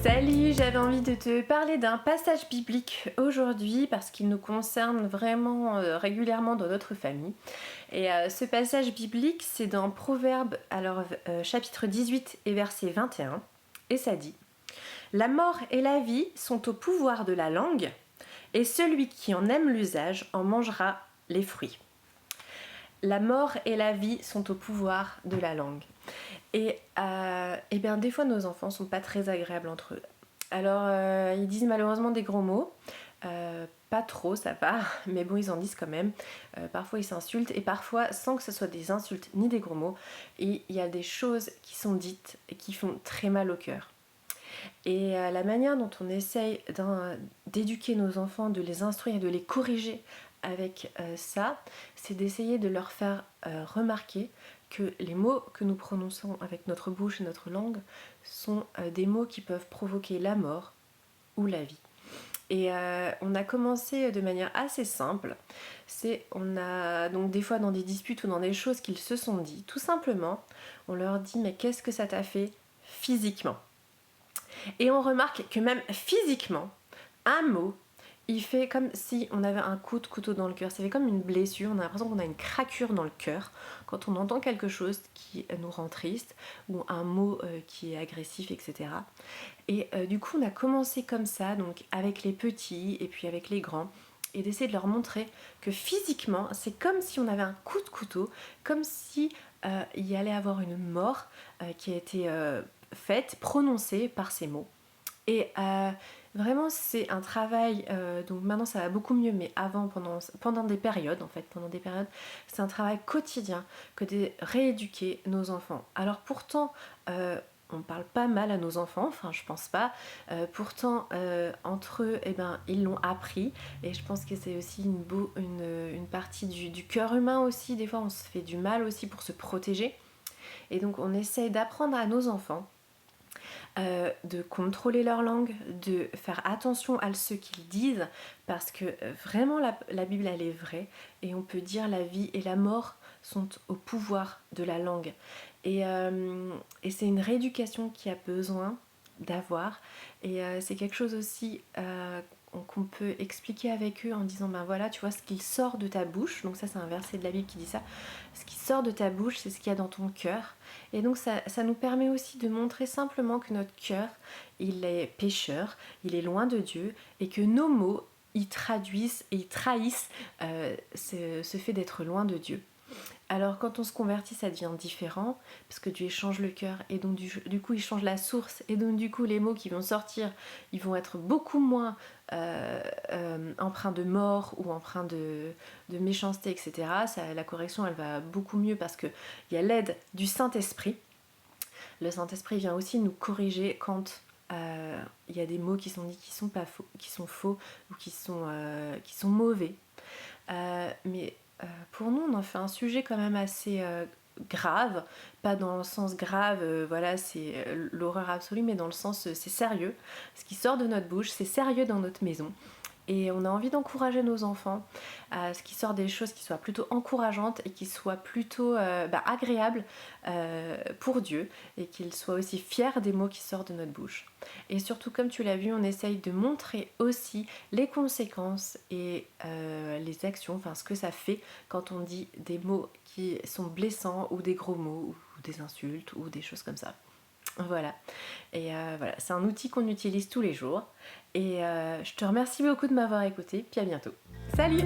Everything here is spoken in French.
Salut, j'avais envie de te parler d'un passage biblique aujourd'hui parce qu'il nous concerne vraiment régulièrement dans notre famille. Et ce passage biblique, c'est dans Proverbes, chapitre 18 et verset 21. Et ça dit: La mort et la vie sont au pouvoir de la langue, et celui qui en aime l'usage en mangera les fruits. La mort et la vie sont au pouvoir de la langue. Et bien des fois nos enfants sont pas très agréables entre eux. Alors ils disent malheureusement des gros mots, pas trop ça va, mais bon ils en disent quand même. Parfois ils s'insultent et parfois sans que ce soit des insultes ni des gros mots. Et il y a des choses qui sont dites et qui font très mal au cœur. Et la manière dont on essaye d'éduquer nos enfants, de les instruire et de les corriger avec ça, c'est d'essayer de leur faire remarquer que les mots que nous prononçons avec notre bouche et notre langue sont des mots qui peuvent provoquer la mort ou la vie. Et on a commencé de manière assez simple. On a donc des fois dans des disputes ou dans des choses qu'ils se sont dit, tout simplement, on leur dit mais qu'est-ce que ça t'a fait physiquement ? Et on remarque que même physiquement, un mot, il fait comme si on avait un coup de couteau dans le cœur. Ça fait comme une blessure, on a l'impression qu'on a une craquure dans le cœur quand on entend quelque chose qui nous rend triste ou un mot qui est agressif, etc. Et du coup, on a commencé comme ça, donc avec les petits et puis avec les grands, et d'essayer de leur montrer que physiquement, c'est comme si on avait un coup de couteau, comme si il y allait avoir une mort qui a été faite, prononcée par ces mots. Et vraiment c'est un travail, donc maintenant ça va beaucoup mieux, mais avant, pendant des périodes, c'est un travail quotidien que de rééduquer nos enfants. Alors pourtant, on parle pas mal à nos enfants, enfin je pense pas, pourtant entre eux, ils l'ont appris, et je pense que c'est aussi une partie du cœur humain aussi, des fois on se fait du mal aussi pour se protéger, et donc on essaye d'apprendre à nos enfants de contrôler leur langue, de faire attention à ce qu'ils disent, parce que vraiment la Bible elle est vraie, et on peut dire la vie et la mort sont au pouvoir de la langue. Et c'est une rééducation qui a besoin d'avoir, et c'est quelque chose aussi qu'on peut expliquer avec eux en disant ben voilà, tu vois, ce qui sort de ta bouche, donc ça c'est un verset de la Bible qui dit ça, ce qui sort de ta bouche c'est ce qu'il y a dans ton cœur. Et donc ça nous permet aussi de montrer simplement que notre cœur il est pécheur, il est loin de Dieu, et que nos mots ils traduisent et ils trahissent ce fait d'être loin de Dieu. Alors quand on se convertit, ça devient différent, parce que Dieu change le cœur, et donc du coup il change la source, et donc du coup les mots qui vont sortir, ils vont être beaucoup moins empreints de mort ou empreints de méchanceté, etc. La correction elle va beaucoup mieux parce qu'il y a l'aide du Saint-Esprit. Le Saint-Esprit vient aussi nous corriger quand il y a des mots qui sont dits qui sont pas faux, qui sont faux ou qui sont mauvais. Mais pour nous, on en fait un sujet quand même assez grave, pas dans le sens grave, voilà, c'est l'horreur absolue, mais dans le sens c'est sérieux. Ce qui sort de notre bouche, c'est sérieux dans notre maison. Et on a envie d'encourager nos enfants à ce qui sort des choses qui soient plutôt encourageantes et qui soient plutôt agréables pour Dieu, et qu'ils soient aussi fiers des mots qui sortent de notre bouche. Et surtout, comme tu l'as vu, on essaye de montrer aussi les conséquences et les actions, enfin ce que ça fait quand on dit des mots qui sont blessants, ou des gros mots, ou des insultes, ou des choses comme ça. Voilà. Et voilà, c'est un outil qu'on utilise tous les jours. Et je te remercie beaucoup de m'avoir écouté, puis à bientôt. Salut!